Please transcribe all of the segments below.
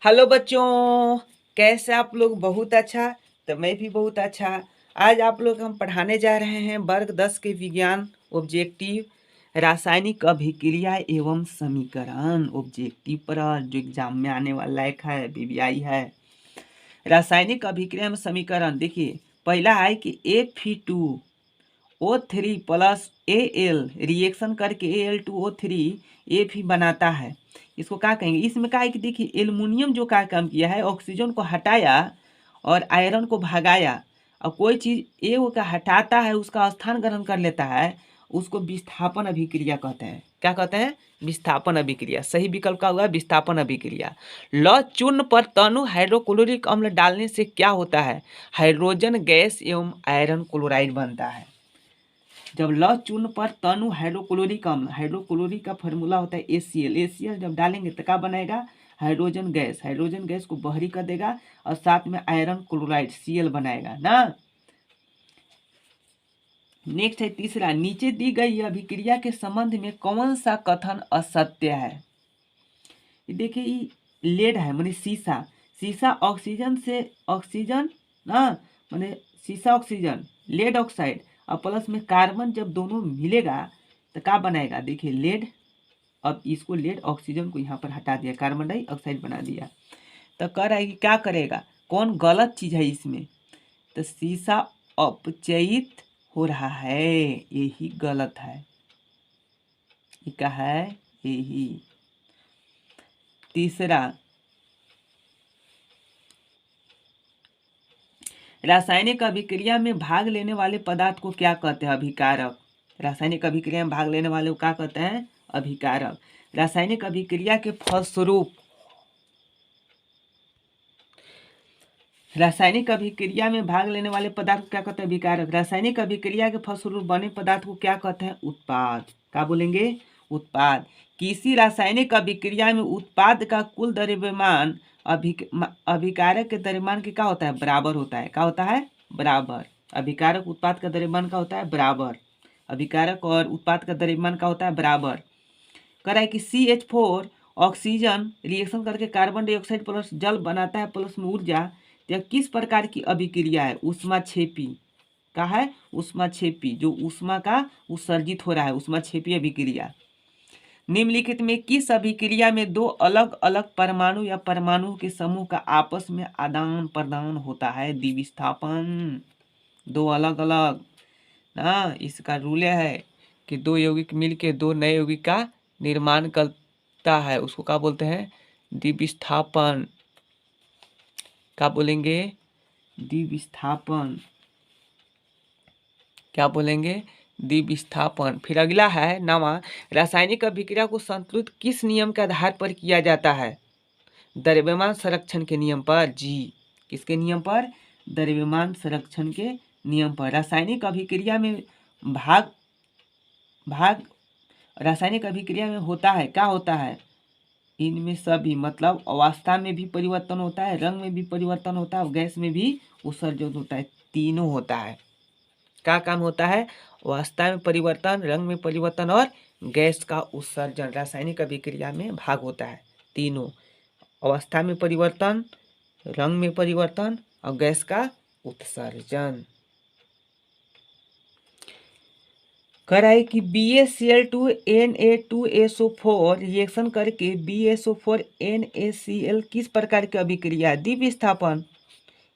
Hello बच्चों, कैसे आप लोग? बहुत अच्छा। तो मैं भी बहुत अच्छा। आज आप लोग हम पढ़ाने जा रहे हैं वर्ग 10 के विज्ञान ऑब्जेक्टिव रासायनिक अभिक्रिया एवं समीकरण ऑब्जेक्टिव पर जो एग्जाम में आने वाला एक है बीबीआई है। रासायनिक अभिक्रिया में समीकरण देखिए, पहला है कि Fe2O3 प्लस Al रिएक्शन करके Al2O3 Fe बनाता है। इसको क्या कहेंगे? इसमें क्या है कि देखिए, एल्युमिनियम जो क्या काम किया है, ऑक्सीजन को हटाया और आयरन को भगाया। और कोई चीज ए का हटाता है, उसका स्थान ग्रहण कर लेता है, उसको विस्थापन अभिक्रिया कहते हैं। क्या कहते हैं? विस्थापन अभिक्रिया। सही विकल्प का हुआ विस्थापन अभिक्रिया। लौह चूर्ण पर तनु हाइड्रोक्लोरिक अम्ल डालने से क्या होता है? हाइड्रोजन गैस एवं आयरन क्लोराइड बनता है। जब लौह चूर्ण पर तनु हाइड्रोक्लोरिक अम्ल, हाइड्रोक्लोरिक का फॉर्मूला होता है ACl जब डालेंगे तो क्या बनेगा? Hydrogen gas. हाइड्रोजन गैस को बाहरी कर देगा और साथ में आयरन क्लोराइड Cl बनाएगा ना। नेक्स्ट है तीसरा, नीचे दी गई अभिक्रिया के संबंध में कौन सा कथन असत्य है? देखिए, ये लेड है माने शीशा। शीशा ऑक्सीजन से ऑक्सीजन ना, माने शीशा ऑक्सीजन, लेड ऑक्साइड और प्लस में कार्बन जब दोनों मिलेगा तो क्या बनाएगा? देखिए लेड। अब इसको लेड ऑक्सीजन को यहाँ पर हटा दिया, कार्बन डाइऑक्साइड बना दिया। तो कह रहा है कि क्या करेगा, कौन गलत चीज है इसमें? तो शीशा अपचयित हो रहा है, यही गलत है। ये क्या है? यही। तीसरा, रासायनिक अभिक्रिया में भाग लेने वाले पदार्थ को क्या कहते हैं? अभिकारक। रासायनिक अभिक्रिया में भाग लेने वाले को क्या कहते हैं? अभिकारक। रासायनिक अभिक्रिया के फलस्वरूप, रासायनिक अभिक्रिया में भाग लेने वाले पदार्थ को क्या कहते हैं? अभिकारक। रासायनिक अभिक्रिया के फलस्वरूप बने पदार्थ को क्या कहते हैं? उत्पाद। क्या बोलेंगे? उत्पाद। किसी रासायनिक अभिक्रिया में उत्पाद का कुल द्रव्यमान अभिकारक के द्रव्यमान के क्या होता है? बराबर होता है। क्या होता है? बराबर। अभिकारक उत्पाद का द्रव्यमान का होता है बराबर। अभिकारक और उत्पाद का द्रव्यमान का होता है बराबर। कह रहा है कि CH4 ऑक्सीजन रिएक्शन करके कार्बन डाइऑक्साइड प्लस जल बनाता है प्लस में ऊर्जा। यह किस प्रकार की अभिक्रिया है? ऊष्माक्षेपी। का है? ऊष्माक्षेपी। जो ऊष्मा का उत्सर्जित हो रहा है, ऊष्माक्षेपी अभिक्रिया। निम्नलिखित में किस अभिक्रिया में दो अलग अलग परमाणु या परमाणु के समूह का आपस में आदान प्रदान होता है? द्विविस्थापन। दो अलग अलग ना, इसका रूल है कि दो यौगिक मिलके दो नए यौगिक का निर्माण करता है, उसको क्या बोलते हैं? द्विविस्थापन। क्या बोलेंगे? द्विविस्थापन। क्या बोलेंगे? द्विविस्थापन। फिर अगला है नवा, रासायनिक अभिक्रिया को संतुलित किस नियम के आधार पर किया जाता है? द्रव्यमान संरक्षण के नियम पर। जी, किसके नियम पर? द्रव्यमान संरक्षण के नियम पर। रासायनिक अभिक्रिया में भाग भाग रासायनिक अभिक्रिया में होता है, क्या होता है? इनमें सभी, मतलब अवस्था में भी परिवर्तन होता है, रंग में भी परिवर्तन होता है और गैस में भी उत्सर्जन होता है। तीनों होता है। क्या काम होता है? अवस्था में परिवर्तन, रंग में परिवर्तन और गैस का उत्सर्जन रासायनिक अभिक्रिया में भाग होता है। तीनों, अवस्था में परिवर्तन, रंग में परिवर्तन और गैस का उत्सर्जन। कह रहा है कि BaCl2Na2SO4 रिएक्शन करके BaSO4NaCl किस प्रकार की अभिक्रिया है? द्विविस्थापन।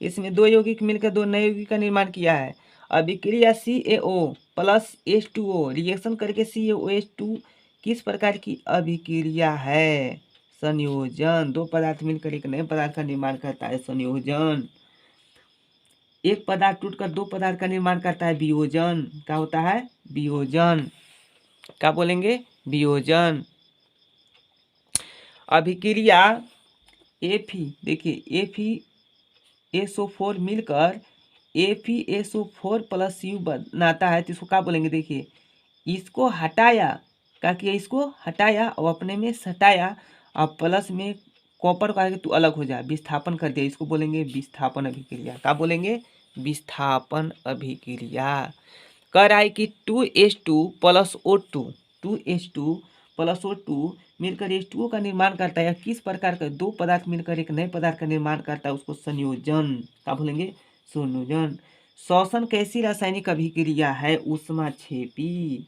इसमें दो यौगिक मिलकर दो नए यौगिक का निर्माण किया है। अभिक्रिया CaO प्लस H2O रिएक्शन करके CaOH2 किस प्रकार की अभिक्रिया है? संयोजन। दो पदार्थ मिलकर एक नए पदार्थ का निर्माण करता है, संयोजन। एक पदार्थ टूटकर दो पदार्थ का निर्माण करता है, वियोजन। क्या होता है? वियोजन। क्या बोलेंगे? वियोजन। अभिक्रिया Fe, देखिए FeSO4 मिलकर FeSO4 प्लस U बनाता है, तो इसको क्या बोलेंगे? देखिए, इसको हटाया, क्या किया? इसको हटाया और अपने में सटाया और प्लस में कॉपर का तू अलग हो जाए, विस्थापन कर दिया, इसको बोलेंगे विस्थापन अभिक्रिया। क्या बोलेंगे? विस्थापन अभिक्रिया। कह रहा है कि 2H2 plus O2 2H2 plus O2 मिलकर H2O का निर्माण करता है, या किस प्रकार का दो पदार्थ मिलकर एक नए पदार्थ का निर्माण करता है उसको संयोजन क्या बोलेंगे? संयोजन। श्वसन कैसी रासायनिक अभिक्रिया है? ऊष्माक्षेपी।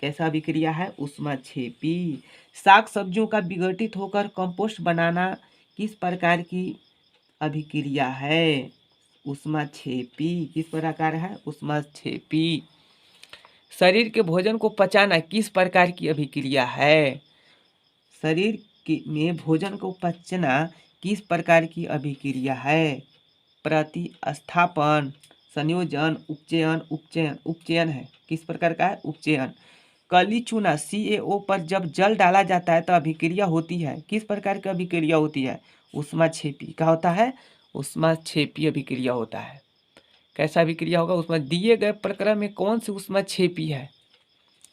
कैसा अभिक्रिया है? ऊष्माक्षेपी। साग सब्जियों का विघटित होकर कंपोस्ट बनाना किस प्रकार की अभिक्रिया है? ऊष्माक्षेपी। किस प्रकार है? ऊष्माक्षेपी। शरीर के भोजन को पचाना किस प्रकार की अभिक्रिया है? शरीर में भोजन को पचना किस प्रकार की अभिक्रिया है? प्रतिस्थापन, संयोजन, उपचयन। उपचयन, उपचयन है। किस प्रकार का है? उपचयन। कली चूना CaO पर जब जल डाला जाता है तो अभिक्रिया होती है, किस प्रकार की अभिक्रिया होती है? ऊष्माक्षेपी। क्या होता है? ऊष्माक्षेपी अभिक्रिया होता है। कैसा अभिक्रिया होगा? उसमें दिए गए प्रक्रम में कौन सी ऊष्माक्षेपी है?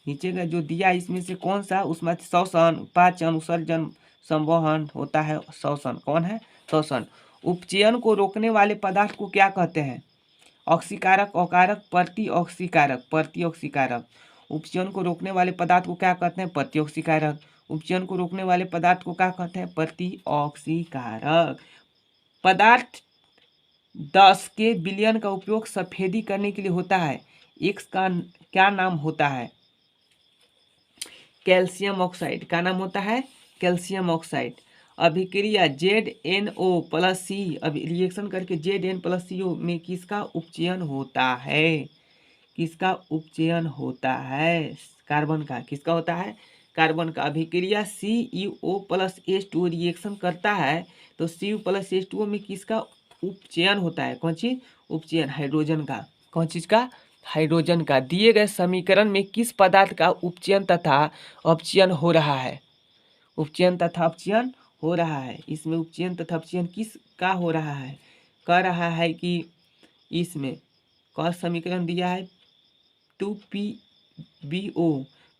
नीचे का जो दिया इसमें से कौन सा ऊष्मा? श्वसन, पाचन, उत्सर्जन, संवहन होता है श्वसन। कौन है? श्वसन। उपचयन को रोकने वाले पदार्थ को क्या कहते हैं? ऑक्सीकारक, अकारक, प्रतिऑक्सीकारक। प्रतिऑक्सीकारक। उपचयन को रोकने वाले पदार्थ को क्या कहते हैं? प्रतिऑक्सीकारक। उपचयन को रोकने वाले पदार्थ को क्या कहते हैं? प्रतिऑक्सीकारक। पदार्थ 10 के विलयन का उपयोग सफेदी करने के लिए होता है, एक्स का क्या नाम होता है? Calcium oxide. क्या नाम होता है? Calcium oxide. अभिक्रिया ZnO प्लस C, अभी रिएक्शन करके Zn प्लस CO में किसका उपचयन होता है? किसका उपचयन होता है? कार्बन का। किसका होता है? कार्बन का। अभिक्रिया CuO प्लस H2O रिएक्शन करता है तो Cu प्लस H2O में किसका उपचयन होता है? कौन चीज? उपचयन हाइड्रोजन का। कौन चीज का? हाइड्रोजन का। दिए गए समीकरण में किस पदार्थ का उपचयन तथा अपचयन हो रहा है? उपचयन तथा अपचयन हो रहा है। इसमें उपचयन तथा अपचयन किस का हो रहा है? कह रहा है कि इसमें कौन समीकरण दिया है? 2PbO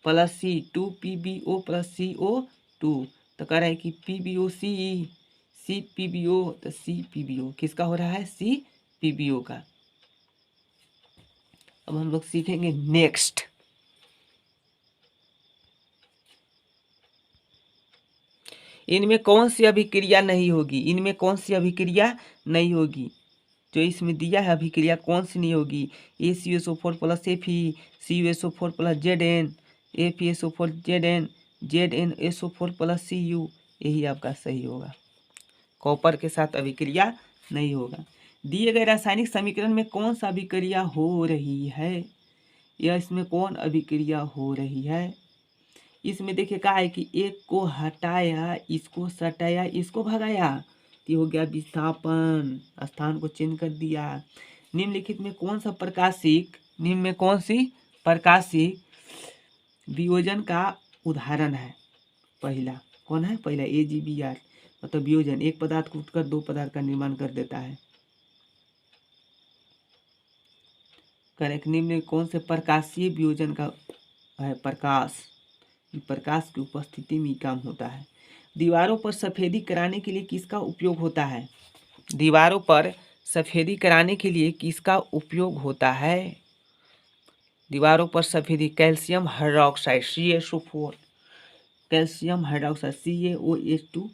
plus C, 2PbO plus CO2। तो कह रहा है कि PbOC, CPbO, तो CPbO किसका हो रहा है? CPbO का। अब हम लोग सीखेंगे नेक्स्ट। इनमें कौन सी अभिक्रिया नहीं होगी? इनमें कौन सी अभिक्रिया नहीं होगी? जो इसमें दिया है अभिक्रिया कौन सी नहीं होगी? ACSO4 plus Fe, CuSO4 plus Zn, FeSO4 Zn, ZnSO4 plus Cu। यही आपका सही होगा। कॉपर के साथ अभिक्रिया नहीं होगा। दिए गए रासायनिक समीकरण में कौन सा अभिक्रिया हो रही है? या इसमें कौन अभिक्रिया हो रही है? इसमें देखिए क्या है कि एक को हटाया, इसको सटाया, इसको भगाया, तो हो गया विस्थापन, स्थान को चेंज कर दिया। निम्नलिखित में कौन सा प्रकाशिक, निम्न में कौन सी प्रकाशिक वियोजन का उदाहरण है? पहला कौन है? पहला AgBr, मतलब वियोजन, एक पदार्थ को उठकर दो पदार्थ का निर्माण कर देता है। करेक्ट। निम्न में कौन से प्रकाशीय वियोजन का है? प्रकाश। प्रकाश की उपस्थिति में काम होता है। दीवारों पर सफेदी कराने के लिए किसका उपयोग होता है? दीवारों पर सफेदी कराने के लिए किसका उपयोग होता है? दीवारों पर सफेदी calcium hydroxide CaSO4, calcium hydroxide CaOH2।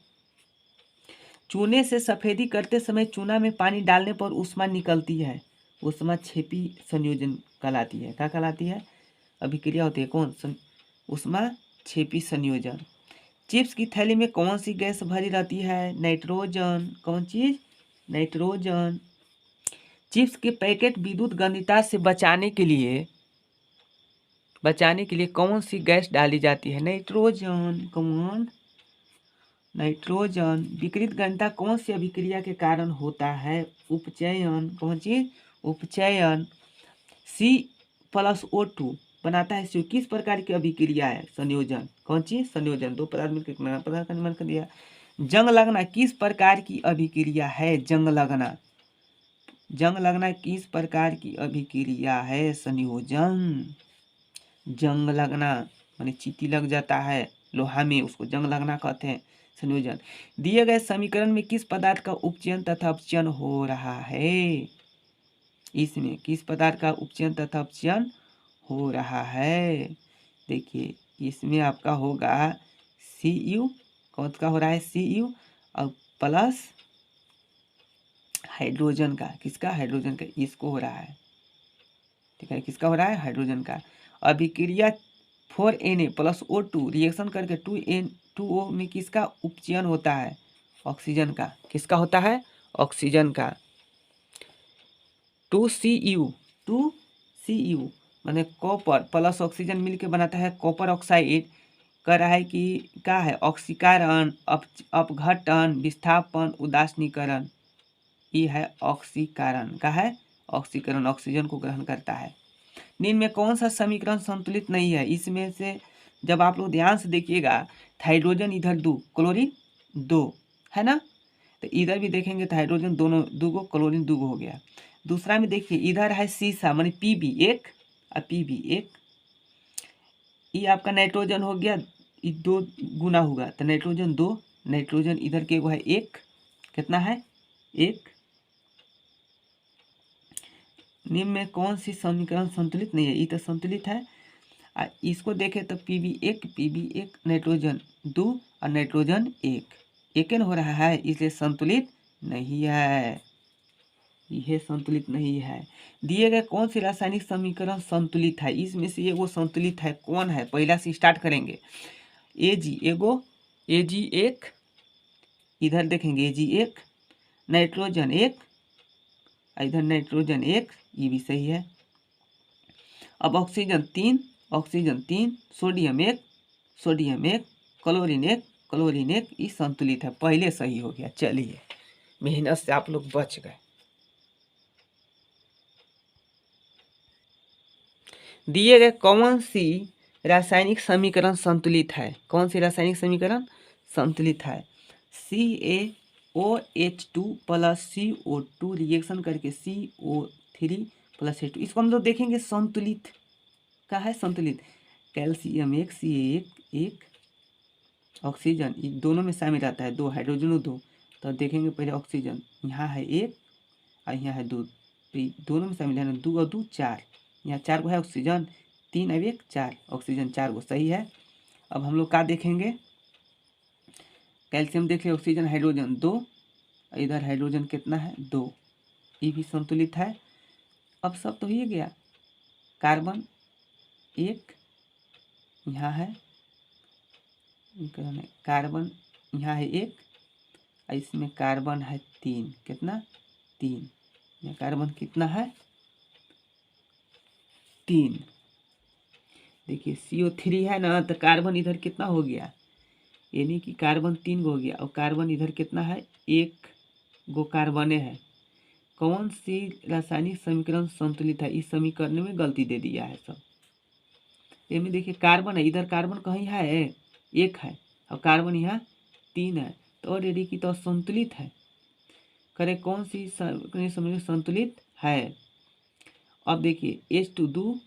चूने से सफेदी करते समय चूना में पानी डालने पर ऊष्मा निकलती है, ऊष्माक्षेपी संयोजन कहलाती है। क्या कहलाती है? अभिक्रिया होती है कौन? ऊष्माक्षेपी संयोजन। चिप्स की थैली में कौन सी गैस भरी रहती है? नाइट्रोजन। कौन चीज? नाइट्रोजन। चिप्स के पैकेट विद्युत गंधिता से बचाने के लिए कौन सी गैस डाली जाती है? नाइट्रोजन। कौन? नाइट्रोजन। विकृत गंधिता कौन सी अभिक्रिया के कारण होता है? उपचयन। कौन चीज? उपचयन। C+O2 बनाता है CO। किस प्रकार की अभिक्रिया है? संयोजन। कौन चीज? संयोजन। दो पदार्थ मिलकर नया पदार्थ का निर्माण कर दिया। जंग लगना किस प्रकार की अभिक्रिया है? जंग लगना। जंग लगना किस प्रकार की अभिक्रिया है? संयोजन। जंग लगना माने चीटी लग जाता है लोहा में, उसको जंग लगना कहते हैं। संयोजन। दिए गए समीकरण में किस पदार्थ का उपचयन तथा अपचयन हो रहा है? इसमें किस पदार्थ का उपचयन तथा अपचयन हो रहा है? देखिए इसमें आपका होगा Cu कौन का हो रहा है Cu और प्लस हाइड्रोजन का, किसका, हाइड्रोजन का, इसको हो रहा है, ठीक है, किसका हो रहा है, हाइड्रोजन का। अभिक्रिया 4Na प्लस O2 रिएक्शन करके 2O में किसका उपचयन होता है, ऑक्सीजन का, किसका होता है, ऑक्सीजन का। 2Cu माने कॉपर प्लस ऑक्सीजन मिलके बनाता है कॉपर ऑक्साइड। कह रहा है कि क्या है, ऑक्सीकरण, अपघटन, विस्थापन, उदासीनीकरण, ये है ऑक्सीकरण, का है ऑक्सीकरण, ऑक्सीजन को ग्रहण करता है। निम्न में कौन सा समीकरण संतुलित नहीं है, इसमें से जब आप लोग ध्यान से देखिएगा, हाइड्रोजन इधर 2, क्लोरीन 2 है ना, तो इधर भी देखेंगे तो हाइड्रोजन दोनों 2 क्लोरीन 2 हो गया। दूसरा में देखिए इधर है सीसा माने Pb1 और Pb1, ये आपका नाइट्रोजन हो गया, ये 2 गुना होगा तो नाइट्रोजन 2, नाइट्रोजन इधर के वो है 1, कितना है 1। निम्न में कौन सी समीकरण संतुलित नहीं है, ये तो संतुलित है। इसको देखें तो Pb1 नाइट्रोजन 2 और नाइट्रोजन 1 हो रहा है, इसलिए संतुलित नहीं है, यह संतुलित नहीं है। दिए गए कौन सी रासायनिक समीकरण संतुलित है, इसमें से ये वो संतुलित है, कौन है, पहला से स्टार्ट करेंगे। Ag1, इधर देखेंगे Ag1, नाइट्रोजन 1, इधर नाइट्रोजन 1, ये भी सही है। अब ऑक्सीजन 3, सोडियम 1, क्लोरीन 1, ये संतुलित है, पहले सही हो गया। चलिए, मेहनत से आप लोग बच गए। दिए गए कौन सी रासायनिक समीकरण संतुलित है, कौन सी रासायनिक समीकरण संतुलित है, CaOH2 प्लस CO2 रिएक्शन करके CO3 प्लस H2, इसको हम लोग देखेंगे संतुलित का है, संतुलित। कैल्शियम 1, Ca1 ऑक्सीजन, ये दोनों में शामिल रहता है, 2 हाइड्रोजन 2, तो देखेंगे पहले ऑक्सीजन, यहाँ है 1 और यहाँ है 2, तो दोनों में शामिल है ना, 2 और 2 4, यहाँ 4 को है ऑक्सीजन, 3 और 1 4, ऑक्सीजन 4 को सही है। अब हम लोग क्या देखेंगे, कैल्शियम देख लिया, ऑक्सीजन हाइड्रोजन 2, इधर हाइड्रोजन कितना है 2, ये भी संतुलित है। अब सब तो ये गया, कार्बन 1 यहाँ है, कार्बन यहाँ है 1, इसमें कार्बन है 3, कितना 3, यहाँ कार्बन कितना है 3। देखिए CO3 है ना, तो कार्बन इधर कितना हो गया, यानी कि कार्बन 3 गो हो गया, और कार्बन इधर कितना है 1 गो कार्बने है। कौन सी रासायनिक समीकरण संतुलित है, इस समीकरण में गलती दे दिया है सब। इसमें देखिए कार्बन है, इधर कार्बन कहीं है 1 है, और कार्बन यहाँ 3 है, तो ऑलरेडी की तो संतुलित है। करें कौन सी समीकरण संतुलित है। अब देखिए H2 2,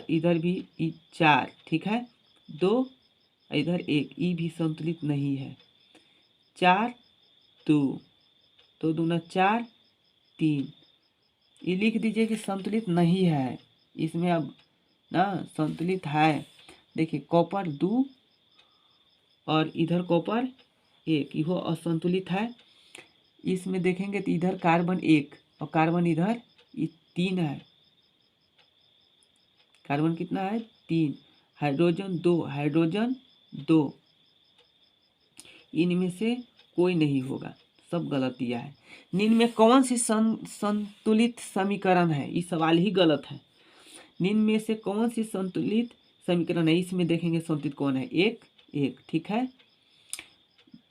इधर भी 4, ठीक है 2, इधर 1, ये भी संतुलित नहीं है। 4 2, 2 दूना 4 3, ये लिख दीजिए कि संतुलित नहीं है। इसमें अब ना संतुलित है, देखिए कॉपर 2 और इधर कॉपर 1, ये असंतुलित है। इसमें देखेंगे तो इधर कार्बन 1 और कार्बन इधर 3 है, कार्बन कितना है 3, हाइड्रोजन 2, इनमें से कोई नहीं होगा, सब गलत दिया है। निम्न में कौन सी संतुलित समीकरण है, ये सवाल ही गलत है। निम्न में से कौन सी संतुलित समीकरण है, इसमें देखेंगे संतुलित कौन है, 1 1, ठीक है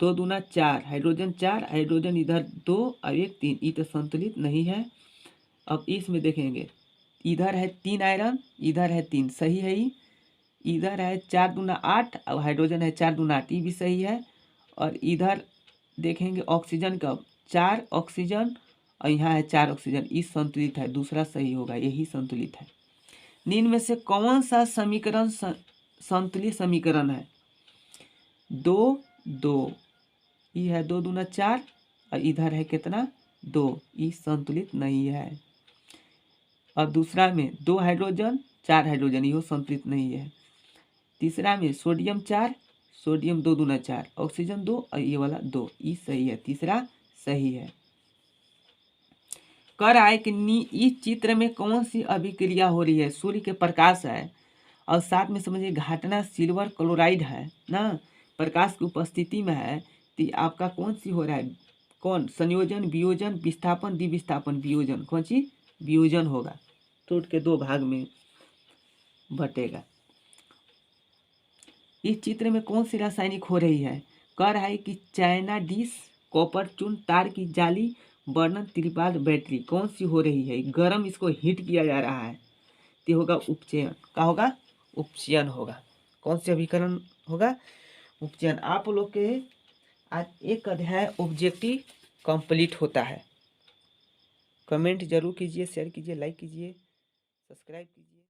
2 दूना 4, हाइड्रोजन 4, हाइड्रोजन इधर 2 और 1 3, ये तो संतुलित नहीं है। अब इसमें देखेंगे इधर है 3 आयरन, इधर है 3, सही है ये। इधर है 4 दूना 8 और हाइड्रोजन है 4 दूना 8, ये भी सही है। और इधर देखेंगे ऑक्सीजन का 4 ऑक्सीजन और यहाँ है 4 ऑक्सीजन, ये संतुलित है, दूसरा सही होगा, यही संतुलित है। निम्न में से कौन सा समीकरण संतुलित समीकरण है, 2 2, ये है 2 दूना 4 और इधर है कितना 2, ये संतुलित नहीं है। और दूसरा में 2 हाइड्रोजन 4 हाइड्रोजन, ये संतुलित नहीं है। तीसरा में सोडियम 4 सोडियम 2 दूना 4, ऑक्सीजन 2 और ये वाला 2, ई सही है, तीसरा सही है। कर आए कि इस चित्र में कौन सी अभिक्रिया हो रही है? सूर्य के प्रकाश है और साथ में समझिए घटना सिल्वर क्लोराइड है ना, प्रकाश की उपस्थिति में है, तो आपका कौन सी हो रहा है? कौन? संयोजन, वियोजन, विस्थापन, द्विविस्थापन, वियोजन। कौन सी? वियोजन होगा, टूट के 2 भाग में बटेगा। इस चित्र में कौन सी रासायनिक हो रही है? कह रहा है कि चाइना डिश, कॉपर चून, तार की जाली, बर्नर, त्रिपाल, बैटरी। कौन सी हो रही है? गर्म इसको हीट किया जा रहा है, तो होगा उपचयन। क्या होगा? उपचयन होगा। कौन से अभिकरण होगा? उपचयन। आप लोग के आज एक अध्याय ऑब्जेक्टिव कंप्लीट होता है। कमेंट जरूर कीजिए, शेयर कीजिए, लाइक कीजिए, सब्सक्राइब कीजिए।